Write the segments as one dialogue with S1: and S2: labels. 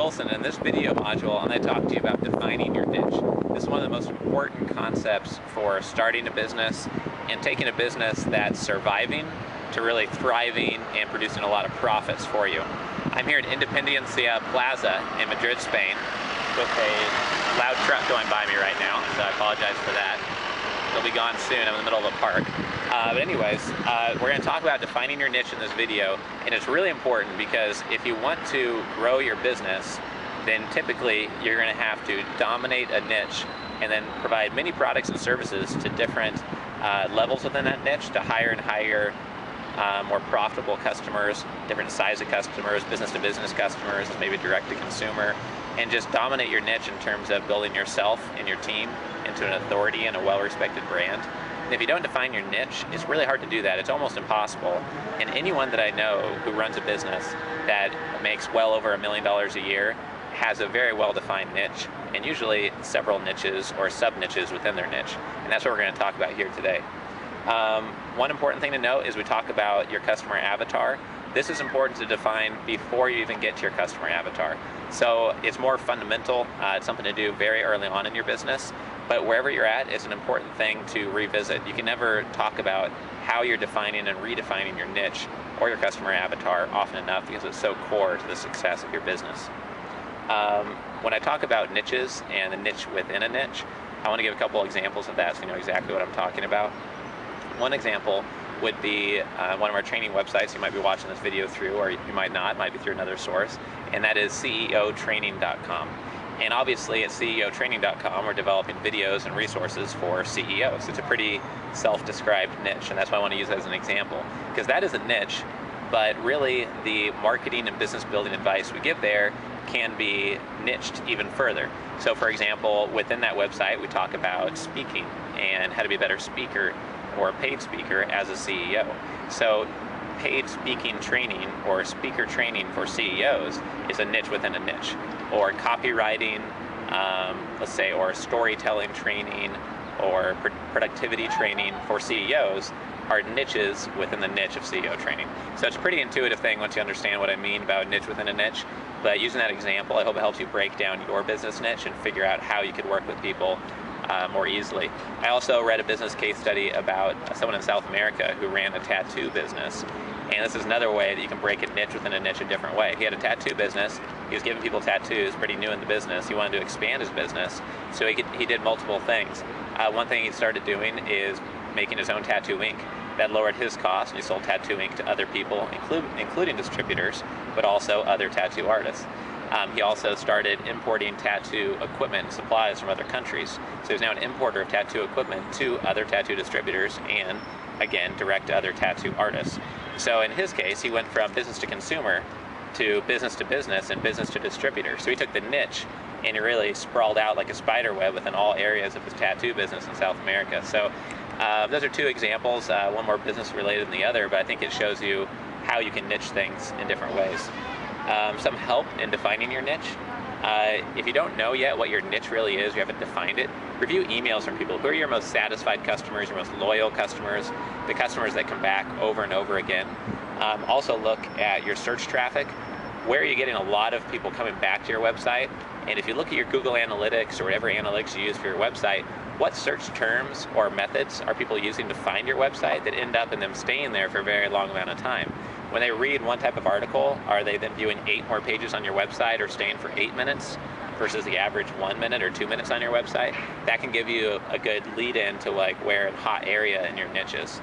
S1: Wilson. In this video module, I'm going to talk to you about defining your niche. This is one of the most important concepts for starting a business and taking a business that's surviving to really thriving and producing a lot of profits for you. I'm here at Independencia Plaza in Madrid, Spain, with a loud truck going by me right now, so I apologize for that. They'll be gone soon. I'm in the middle of a park. But anyways, we're going to talk about defining your niche in this video, and it's really important because if you want to grow your business, then typically you're going to have to dominate a niche and then provide many products and services to different levels within that niche to higher and higher more profitable customers, different size of customers, business-to-business customers, maybe direct-to-consumer, and just dominate your niche in terms of building yourself and your team into an authority and a well-respected brand. And if you don't define your niche, it's really hard to do that. It's almost impossible. And anyone that I know who runs a business that makes well over $1 million a year has a very well-defined niche, and usually several niches or sub-niches within their niche. And that's what we're going to talk about here today. One important thing to note is we talk about your customer avatar. This is important to define before you even get to your customer avatar. So it's more fundamental. It's something to do very early on in your business. But wherever you're at, it's an important thing to revisit. You can never talk about how you're defining and redefining your niche or your customer avatar often enough because it's so core to the success of your business. When I talk about niches and a niche within a niche, I want to give a couple examples of that so you know exactly what I'm talking about. One example would be one of our training websites you might be watching this video through, or you might not, it might be through another source, and that is CEOTraining.com. And obviously at CEOTraining.com we're developing videos and resources for CEOs. It's a pretty self-described niche, and that's why I want to use it as an example, because that is a niche, but really the marketing and business building advice we give there can be niched even further. So for example, within that website we talk about speaking and how to be a better speaker or a paid speaker as a CEO. So paid speaking training or speaker training for CEOs is a niche within a niche. Or copywriting, let's say, or storytelling training or productivity training for CEOs are niches within the niche of CEO training. So it's a pretty intuitive thing once you understand what I mean about niche within a niche. But using that example, I hope it helps you break down your business niche and figure out how you could work with people more easily. I also read a business case study about someone in South America who ran a tattoo business. And this is another way that you can break a niche within a niche a different way. He had a tattoo business. He was giving people tattoos, pretty new in the business. He wanted to expand his business, so he did multiple things. One thing he started doing is making his own tattoo ink. That lowered his cost, and he sold tattoo ink to other people, including distributors, but also other tattoo artists. He also started importing tattoo equipment and supplies from other countries. So he's now an importer of tattoo equipment to other tattoo distributors and, again, direct to other tattoo artists. So in his case, he went from business to consumer to business and business to distributor. So he took the niche and he really sprawled out like a spider web within all areas of his tattoo business in South America. So those are two examples, one more business related than the other, but I think it shows you how you can niche things in different ways. Some help in defining your niche. If you don't know yet what your niche really is, you haven't defined it, review emails from people. Who are your most satisfied customers, your most loyal customers, the customers that come back over and over again. Also look at your search traffic. Where are you getting a lot of people coming back to your website? And if you look at your Google Analytics or whatever analytics you use for your website, what search terms or methods are people using to find your website that end up in them staying there for a very long amount of time? When they read one type of article, are they then viewing 8 more pages on your website or staying for 8 minutes versus the average 1 minute or 2 minutes on your website? That can give you a good lead in to like where a hot area in your niche is.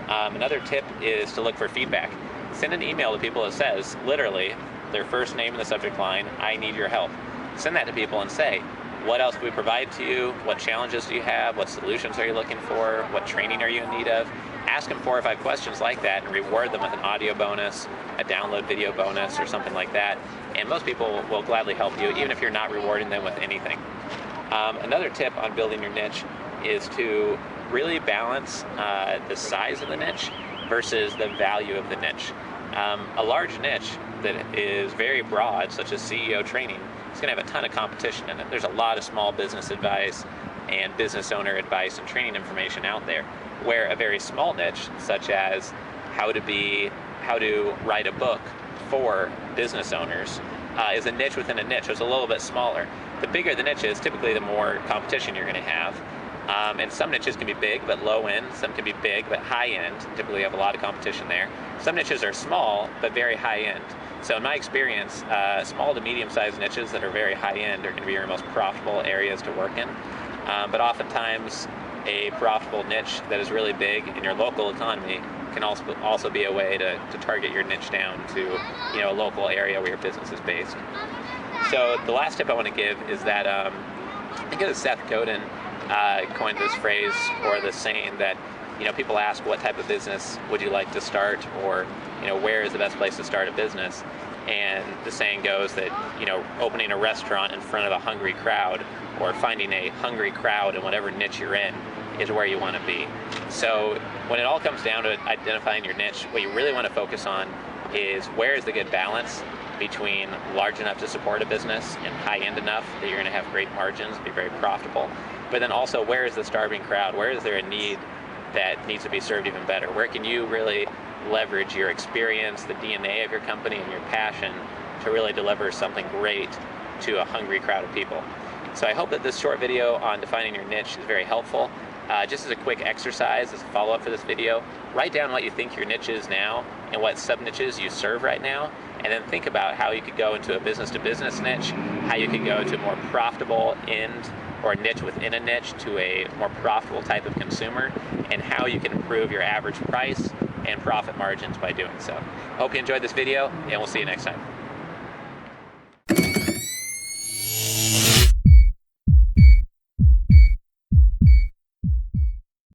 S1: Another tip is to look for feedback. Send an email to people that says, literally, their first name in the subject line, "I need your help." Send that to people and say, what else can we provide to you? What challenges do you have? What solutions are you looking for? What training are you in need of? Ask them 4 or 5 questions like that and reward them with an audio bonus, a download video bonus, or something like that. And most people will gladly help you, even if you're not rewarding them with anything. Another tip on building your niche is to really balance the size of the niche versus the value of the niche. A large niche that is very broad, such as CEO training, is going to have a ton of competition in it. There's a lot of small business advice and business owner advice and training information out there, where a very small niche, such as how to write a book for business owners, is a niche within a niche. So it's a little bit smaller. The bigger the niche is, typically the more competition you're going to have. And some niches can be big but low end, some can be big but high end. Typically you have a lot of competition there. Some niches are small but very high end. So in my experience, small to medium sized niches that are very high end are going to be your most profitable areas to work in. But oftentimes a profitable niche that is really big in your local economy can also be a way to target your niche down to a local area where your business is based. So the last tip I want to give is that I think it was Seth Godin coined this phrase or this saying that people ask what type of business would you like to start, or where is the best place to start a business, and the saying goes that opening a restaurant in front of a hungry crowd or finding a hungry crowd in whatever niche you're in is where you want to be. So when it all comes down to identifying your niche, what you really want to focus on is where is the good balance between large enough to support a business and high-end enough that you're going to have great margins, be very profitable. But then also, where is the starving crowd? Where is there a need that needs to be served even better? Where can you really leverage your experience, the DNA of your company, and your passion to really deliver something great to a hungry crowd of people? So I hope that this short video on defining your niche is very helpful. Just as a quick exercise, as a follow-up for this video, write down what you think your niche is now and what sub-niches you serve right now, and then think about how you could go into a business-to-business niche, how you could go to a more profitable end or a niche within a niche to a more profitable type of consumer, and how you can improve your average price and profit margins by doing so. I hope you enjoyed this video, and we'll see you next time.